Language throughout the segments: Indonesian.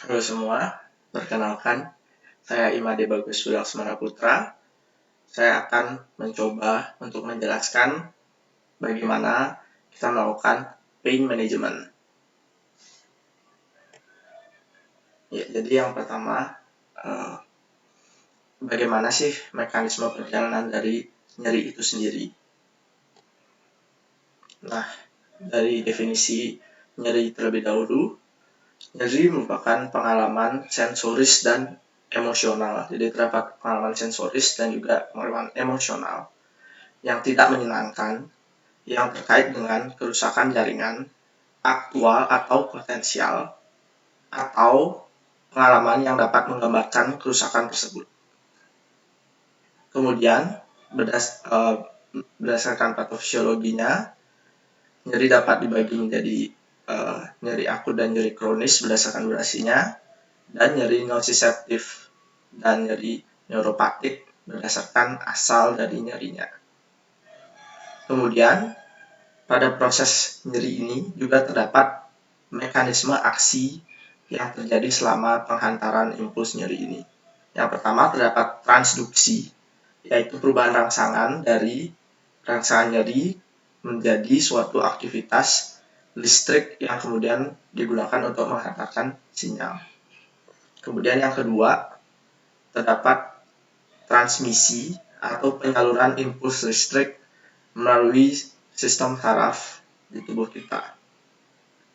Halo semua, perkenalkan, saya Imade Bagus Wulaksmana Putra. Saya akan mencoba untuk menjelaskan bagaimana kita melakukan pain management. Ya, jadi yang pertama, bagaimana sih mekanisme perjalanan dari nyeri itu sendiri? Nah, dari definisi nyeri terlebih dahulu, nyeri merupakan pengalaman sensoris dan emosional. Jadi terdapat pengalaman sensoris dan juga pengalaman emosional yang tidak menyenangkan yang terkait dengan kerusakan jaringan aktual atau potensial atau pengalaman yang dapat menggambarkan kerusakan tersebut. Kemudian berdasarkan patofisiologinya, nyeri dapat dibagi menjadi nyeri akut dan nyeri kronis berdasarkan durasinya, dan nyeri nociceptif dan nyeri neuropatik berdasarkan asal dari nyerinya. Kemudian pada proses nyeri ini juga terdapat mekanisme aksi yang terjadi selama penghantaran impuls nyeri ini. Yang pertama terdapat transduksi, yaitu perubahan rangsangan dari rangsangan nyeri menjadi suatu aktivitas listrik yang kemudian digunakan untuk menghantarkan sinyal. Kemudian yang kedua, terdapat transmisi atau penyaluran impuls listrik melalui sistem saraf di tubuh kita.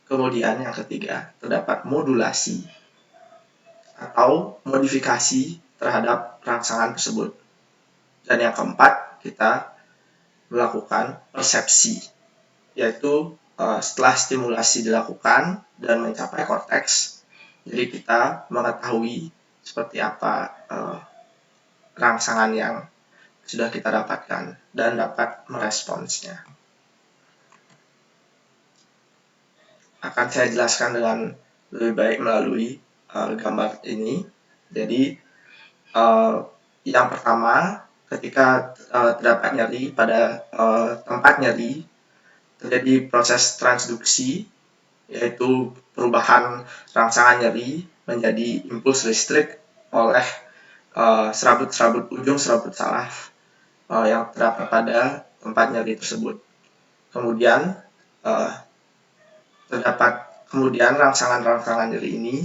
Kemudian yang ketiga, terdapat modulasi atau modifikasi terhadap rangsangan tersebut. Dan yang keempat, kita melakukan persepsi, yaitu setelah stimulasi dilakukan dan mencapai korteks, jadi kita mengetahui seperti apa rangsangan yang sudah kita dapatkan dan dapat meresponsnya. Akan saya jelaskan dengan lebih baik melalui gambar ini. Jadi yang pertama, ketika terdapat nyeri pada tempat nyeri, terjadi proses transduksi, yaitu perubahan rangsangan nyeri menjadi impuls listrik oleh serabut-serabut ujung serabut saraf yang terdapat pada tempat nyeri tersebut. Kemudian rangsangan-rangsangan nyeri ini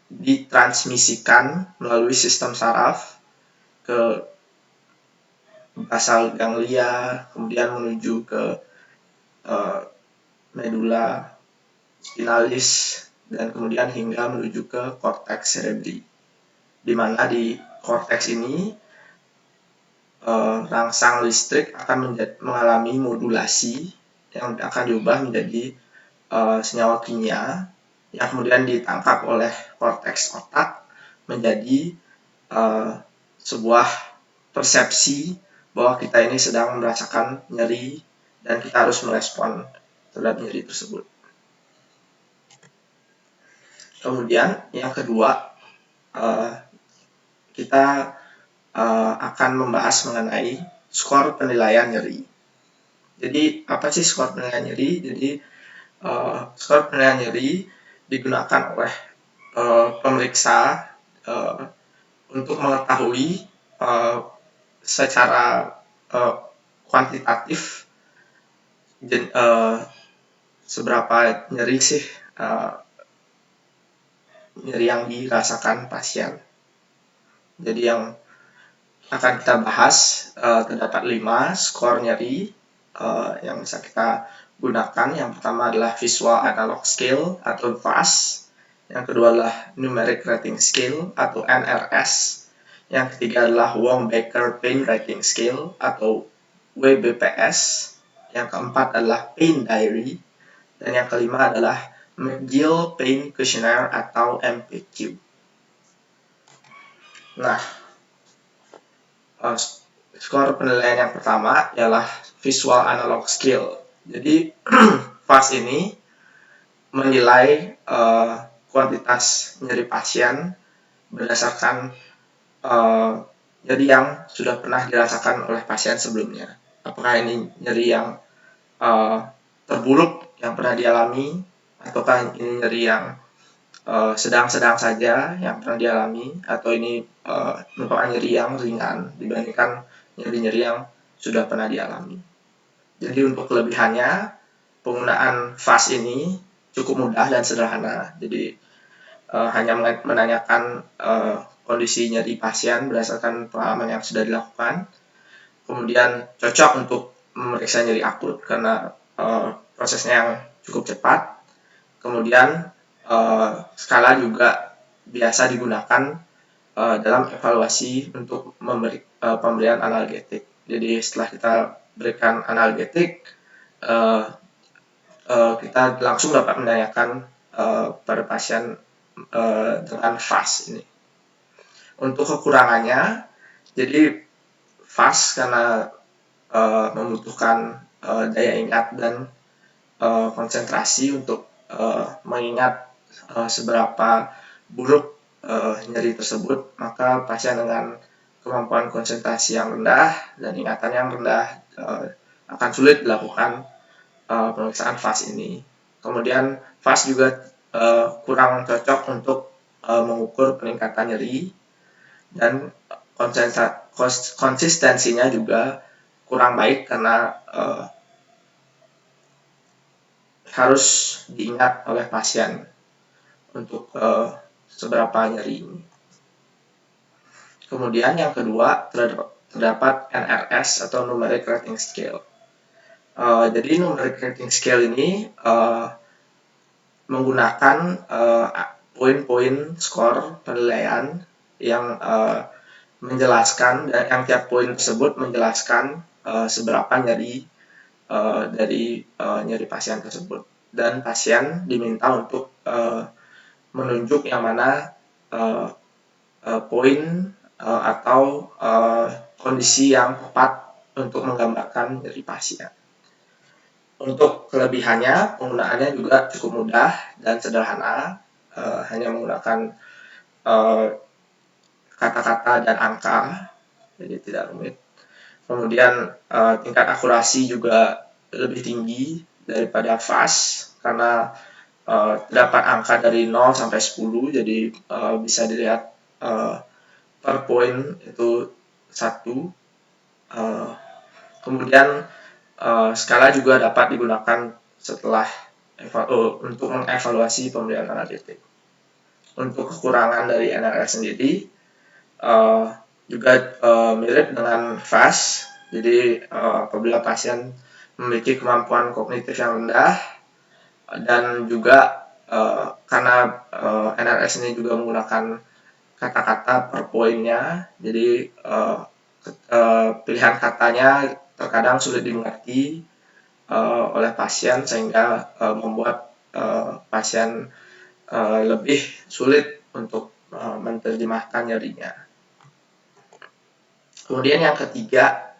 ditransmisikan melalui sistem saraf ke basal ganglia, kemudian menuju ke medula spinalis, dan kemudian hingga menuju ke korteks cerebri, di mana di korteks ini rangsang listrik akan mengalami modulasi yang akan diubah menjadi senyawa kimia yang kemudian ditangkap oleh korteks otak menjadi sebuah persepsi bahwa kita ini sedang merasakan nyeri dan kita harus merespon terhadap nyeri tersebut. Kemudian yang kedua, kita akan membahas mengenai skor penilaian nyeri. Jadi apa sih skor penilaian nyeri? Jadi skor penilaian nyeri digunakan oleh pemeriksa untuk mengetahui secara kuantitatif seberapa nyeri sih nyeri yang dirasakan pasien. Jadi yang akan kita bahas terdapat 5 skor nyeri yang bisa kita gunakan. Yang pertama adalah Visual Analog Scale atau VAS. Yang kedua adalah Numeric Rating Scale atau NRS. Yang ketiga adalah Wong-Baker Pain Rating Scale atau WBPS. Yang keempat adalah Pain Diary. Dan yang kelima adalah McGill Pain Questionnaire atau MPQ. Nah, skor penilaian yang pertama ialah Visual Analog Scale. Jadi VAS ini menilai kuantitas nyeri pasien berdasarkan nyeri yang sudah pernah dirasakan oleh pasien sebelumnya. Apakah ini nyeri yang terburuk yang pernah dialami, ataukah ini nyeri yang sedang-sedang saja yang pernah dialami, atau ini merupakan nyeri yang ringan dibandingkan nyeri-nyeri yang sudah pernah dialami. Jadi untuk kelebihannya, penggunaan FAST ini cukup mudah dan sederhana. Jadi hanya menanyakan kondisi nyeri pasien berdasarkan pengalaman yang sudah dilakukan. Kemudian cocok untuk memeriksa nyeri akut karena prosesnya yang cukup cepat. Kemudian skala juga biasa digunakan dalam evaluasi untuk pemberian analgetik. Jadi setelah kita berikan analgetik, kita langsung dapat menanyakan pada pasien dengan FAST ini. Untuk kekurangannya, jadi FAST karena membutuhkan daya ingat dan konsentrasi untuk mengingat seberapa buruk nyeri tersebut, maka pasien dengan kemampuan konsentrasi yang rendah dan ingatan yang rendah akan sulit dilakukan pemeriksaan FAST ini. Kemudian FAST juga kurang cocok untuk mengukur peningkatan nyeri, dan konsistensinya juga kurang baik karena harus diingat oleh pasien untuk seberapa nyeri ini. Kemudian yang kedua, terdapat NRS atau Numeric Rating Scale. Jadi Numeric Rating Scale ini menggunakan poin-poin skor penilaian yang menjelaskan, dan yang tiap poin tersebut menjelaskan seberapa nyeri dari nyeri pasien tersebut, dan pasien diminta untuk menunjuk yang mana poin atau kondisi yang tepat untuk menggambarkan nyeri pasien. Untuk kelebihannya, penggunaannya juga cukup mudah dan sederhana, hanya menggunakan kata-kata dan angka, jadi tidak rumit. Kemudian tingkat akurasi juga lebih tinggi daripada FAST karena terdapat angka dari 0 sampai 10, jadi bisa dilihat per poin itu 1. Kemudian skala juga dapat digunakan setelah untuk mengevaluasi pemberian analgetik. Untuk kekurangan dari NRS sendiri juga mirip dengan FAST. Jadi apabila pasien memiliki kemampuan kognitif yang rendah, dan juga karena NRS ini juga menggunakan kata-kata per poinnya, jadi pilihan katanya terkadang sulit dimengerti oleh pasien, sehingga membuat pasien lebih sulit untuk menerjemahkan nyerinya. Kemudian yang ketiga,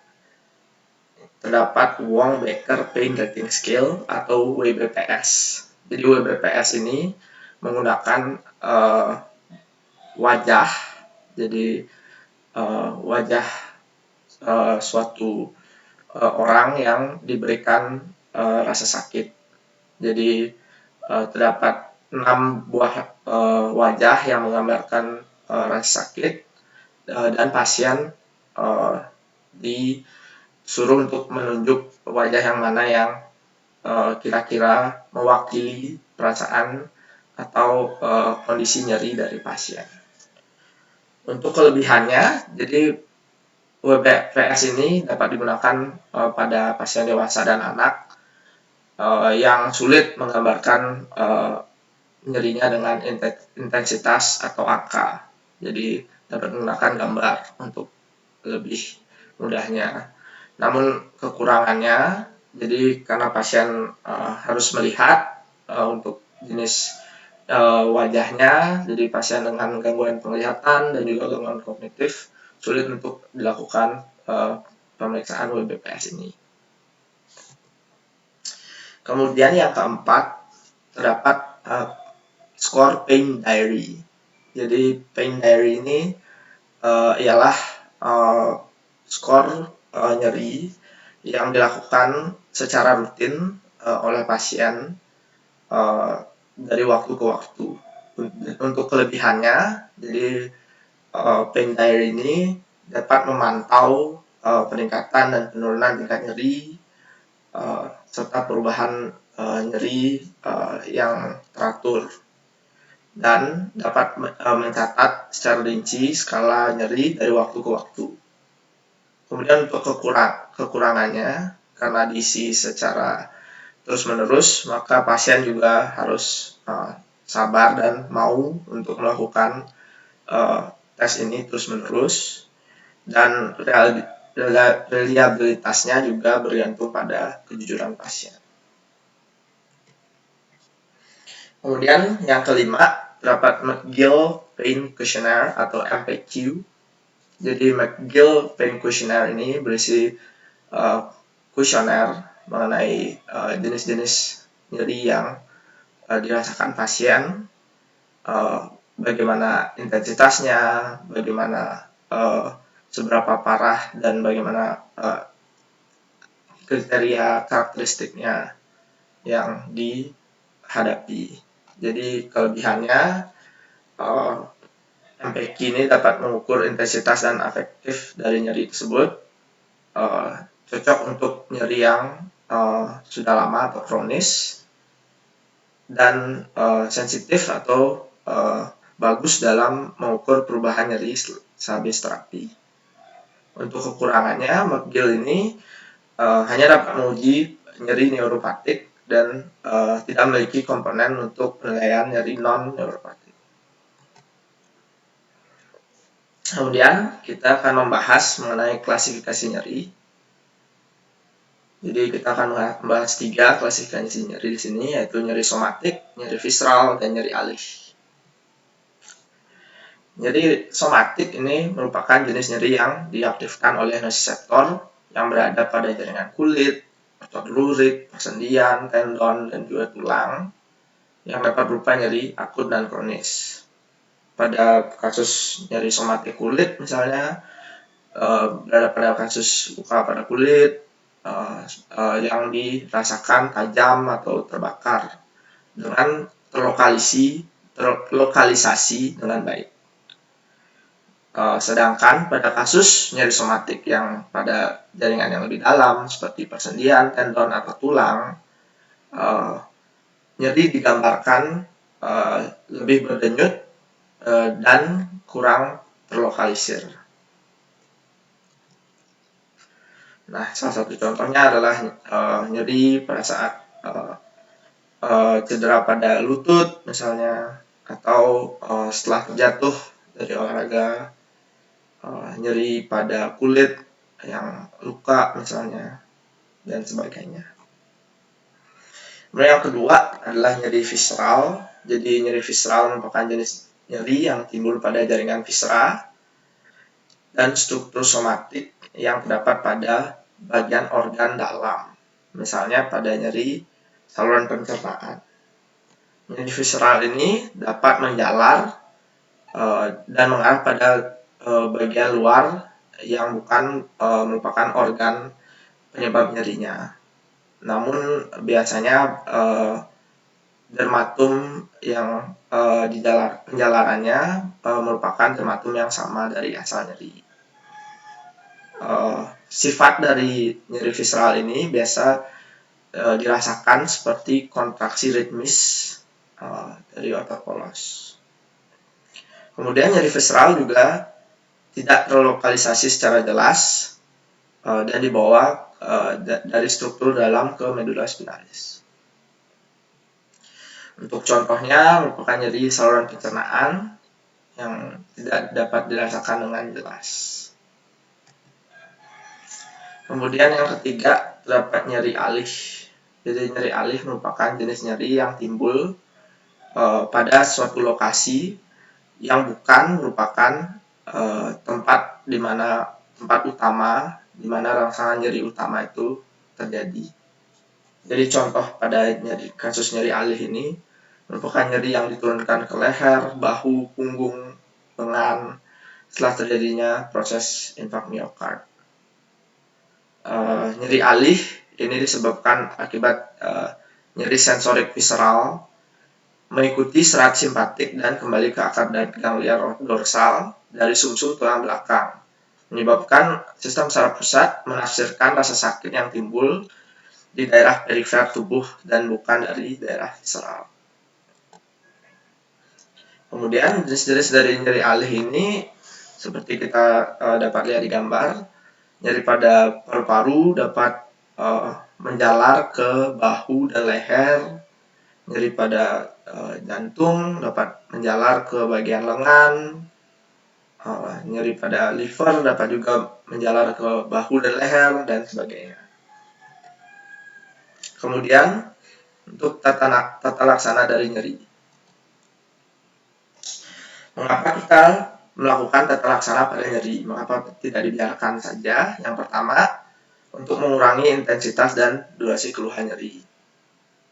terdapat Wong-Baker Pain Rating Scale atau WBPS. Jadi WBPS ini menggunakan wajah, jadi wajah suatu orang yang diberikan rasa sakit. Jadi terdapat 6 buah wajah yang menggambarkan rasa sakit, dan pasien disuruh untuk menunjuk wajah yang mana yang kira-kira mewakili perasaan atau kondisi nyeri dari pasien. Untuk kelebihannya, jadi WBPS ini dapat digunakan pada pasien dewasa dan anak yang sulit menggambarkan nyerinya dengan intensitas atau angka. Jadi dapat menggunakan gambar untuk lebih mudahnya. Namun kekurangannya, jadi karena pasien harus melihat untuk jenis wajahnya, jadi pasien dengan gangguan penglihatan dan juga gangguan kognitif sulit untuk dilakukan pemeriksaan WBPS ini. Kemudian yang keempat, terdapat skor Pain Diary. Jadi Pain Diary ini ialah skor nyeri yang dilakukan secara rutin oleh pasien dari waktu ke waktu. Untuk kelebihannya, jadi pain diary ini dapat memantau peningkatan dan penurunan tingkat nyeri serta perubahan nyeri yang teratur, dan dapat mencatat secara rinci skala nyeri dari waktu ke waktu. Kemudian untuk kekurangannya, karena diisi secara terus-menerus, maka pasien juga harus sabar dan mau untuk melakukan tes ini terus-menerus, dan reliabilitasnya juga bergantung pada kejujuran pasien. Kemudian yang kelima, terdapat McGill Pain Questionnaire atau MPQ. Jadi McGill Pain Questionnaire ini berisi kuesioner mengenai jenis-jenis nyeri yang dirasakan pasien, bagaimana intensitasnya, bagaimana seberapa parah, dan bagaimana kriteria karakteristiknya yang dihadapi. Jadi kelebihannya, MPQ ini dapat mengukur intensitas dan efektif dari nyeri tersebut, cocok untuk nyeri yang sudah lama atau kronis, dan sensitif atau bagus dalam mengukur perubahan nyeri sehabis terapi. Untuk kekurangannya, McGill ini hanya dapat menguji nyeri neuropatik dan tidak memiliki komponen untuk penilaian nyeri non-neuropatik. Kemudian kita akan membahas mengenai klasifikasi nyeri. Jadi kita akan membahas 3 klasifikasi nyeri di sini, yaitu nyeri somatik, nyeri visceral, dan nyeri alih. Nyeri somatik ini merupakan jenis nyeri yang diaktifkan oleh nosiseptor yang berada pada jaringan kulit, otot lurik, persendian, tendon, dan juga tulang, yang dapat berupa nyeri akut dan kronis. Pada kasus nyeri somatik kulit misalnya, berada pada kasus luka pada kulit yang dirasakan tajam atau terbakar dengan terlokalisasi dengan baik. Sedangkan pada kasus nyeri somatik yang pada jaringan yang lebih dalam seperti persendian, tendon, atau tulang, nyeri digambarkan lebih berdenyut dan kurang terlokalisir. Nah, salah satu contohnya adalah nyeri pada saat cedera pada lutut misalnya, atau setelah terjatuh dari olahraga, nyeri pada kulit yang luka misalnya, dan sebagainya. Kemudian yang kedua adalah nyeri visceral. Jadi nyeri visceral merupakan jenis nyeri yang timbul pada jaringan viscera dan struktur somatik yang terdapat pada bagian organ dalam, misalnya pada nyeri saluran pencernaan. Nyeri visceral ini dapat menjalar dan mengarah pada bagian luar yang bukan merupakan organ penyebab nyerinya. Namun biasanya dermatum yang di penjalarannya merupakan dermatum yang sama dari asal nyeri. Sifat dari nyeri visceral ini biasa dirasakan seperti kontraksi ritmis dari otot polos. Kemudian nyeri visceral juga tidak terlokalisasi secara jelas dan dibawa dari struktur dalam ke medula spinalis. Untuk contohnya merupakan nyeri saluran pencernaan yang tidak dapat dirasakan dengan jelas. Kemudian yang ketiga, terdapat nyeri alih. Jadi nyeri alih merupakan jenis nyeri yang timbul pada suatu lokasi yang bukan merupakan tempat utama di mana rangsangan nyeri utama itu terjadi. Jadi contoh pada kasus nyeri alih ini merupakan nyeri yang diturunkan ke leher, bahu, punggung, lengan setelah terjadinya proses infark miokard. Nyeri alih ini disebabkan akibat nyeri sensorik visceral mengikuti serat simpatik dan kembali ke akar ganglia dorsal dari sumsum tulang belakang, menyebabkan sistem saraf pusat menafsirkan rasa sakit yang timbul di daerah perifer tubuh dan bukan dari daerah visceral. Kemudian jenis-jenis dari nyeri alih ini seperti kita dapat lihat di gambar, nyeri pada paru-paru dapat menjalar ke bahu dan leher, nyeri pada jantung dapat menjalar ke bagian lengan, nyeri pada liver dapat juga menjalar ke bahu dan leher, dan sebagainya. Kemudian untuk tata laksana dari nyeri. Mengapa kita melakukan tata laksana pada nyeri? Mengapa tidak dibiarkan saja? Yang pertama, untuk mengurangi intensitas dan durasi keluhan nyeri.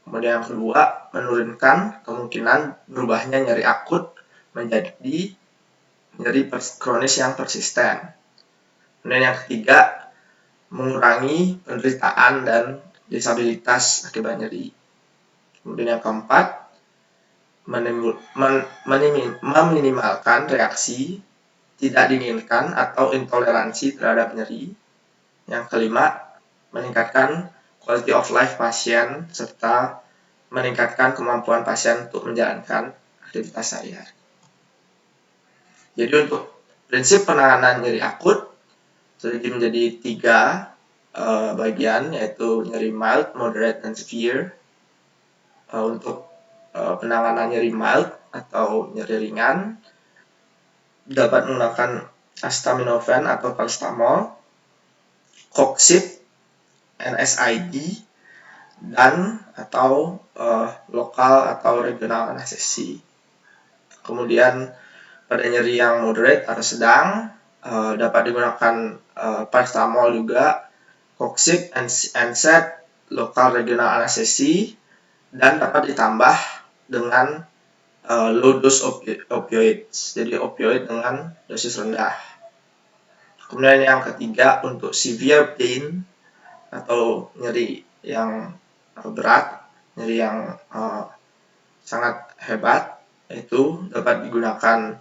Kemudian yang kedua, menurunkan kemungkinan berubahnya nyeri akut menjadi nyeri kronis yang persisten. Kemudian yang ketiga, mengurangi penderitaan dan disabilitas akibat nyeri. Kemudian yang keempat, meminimalkan reaksi tidak diinginkan atau intoleransi terhadap nyeri. Yang kelima, meningkatkan quality of life pasien serta meningkatkan kemampuan pasien untuk menjalankan aktivitas sehari-hari. Jadi untuk prinsip penanganan nyeri akut terbagi menjadi 3 bagian, yaitu nyeri mild, moderate, dan severe. Untuk penanganan nyeri mild atau nyeri ringan dapat menggunakan acetaminophen atau paracetamol, Coxib, NSAID, dan atau lokal atau regional anestesi. Kemudian pada nyeri yang moderate atau sedang dapat digunakan paracetamol juga, Coxib, NSAID, lokal regional anestesi, dan dapat ditambah dengan low dose opioids, jadi opioid dengan dosis rendah. Kemudian yang ketiga, untuk severe pain atau nyeri yang berat, nyeri yang sangat hebat, itu dapat digunakan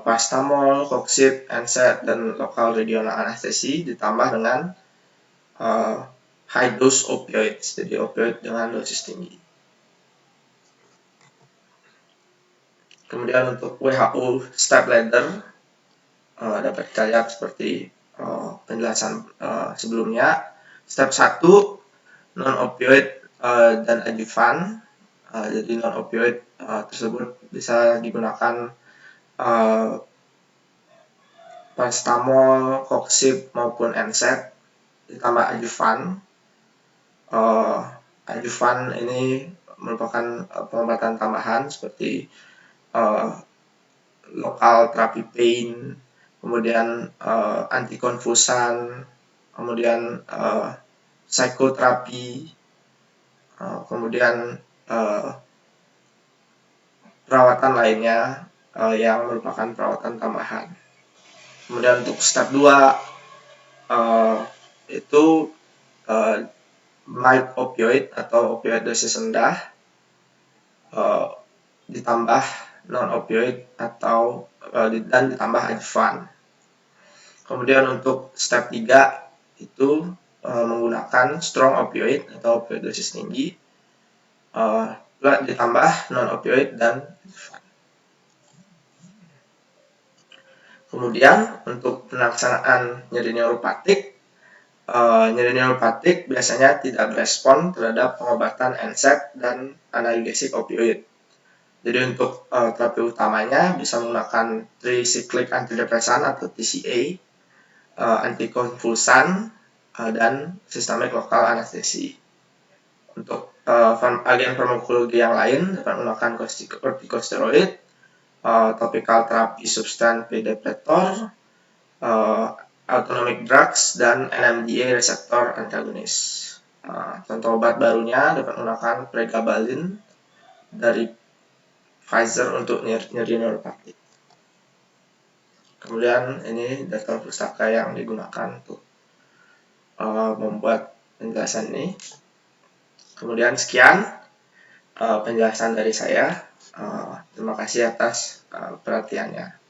paracetamol, Coxib, NSAID, dan lokal regional anestesi ditambah dengan high dose opioids, jadi opioid dengan dosis tinggi. Kemudian untuk WHO step ladder dapat kita lihat seperti penjelasan sebelumnya. Step 1, non-opioid dan adjuvan. Jadi non-opioid tersebut bisa digunakan paracetamol, Coxib, maupun NSAID ditambah adjuvan. Adjuvan ini merupakan pengobatan tambahan seperti lokal terapi pain, kemudian antikonvulsan, kemudian psikoterapi, kemudian perawatan lainnya yang merupakan perawatan tambahan. Kemudian untuk step 2 itu mild opioid atau opioid dosis rendah ditambah non-opioid atau dan ditambah adjuvan. Kemudian untuk step 3 itu menggunakan strong opioid atau opioid dosis tinggi ditambah non-opioid dan adjuvan. Kemudian untuk pelaksanaan nyeri neuropatik biasanya tidak berespon terhadap pengobatan NSAID dan analgesik opioid. Jadi untuk terapi utamanya bisa menggunakan tricyclic antidepresan atau TCA, antikonvulsan, dan sistemik lokal anestesi. Untuk agen farmakologi yang lain dapat menggunakan kortikosteroid, topical terapi substan P-depretor, autonomic drugs, dan NMDA reseptor antagonis. Contoh obat barunya dapat menggunakan pregabalin dari Pfizer untuk nyeri neuropatik. Kemudian ini daftar pustaka yang digunakan untuk membuat penjelasan ini. Kemudian sekian penjelasan dari saya. Terima kasih atas perhatiannya.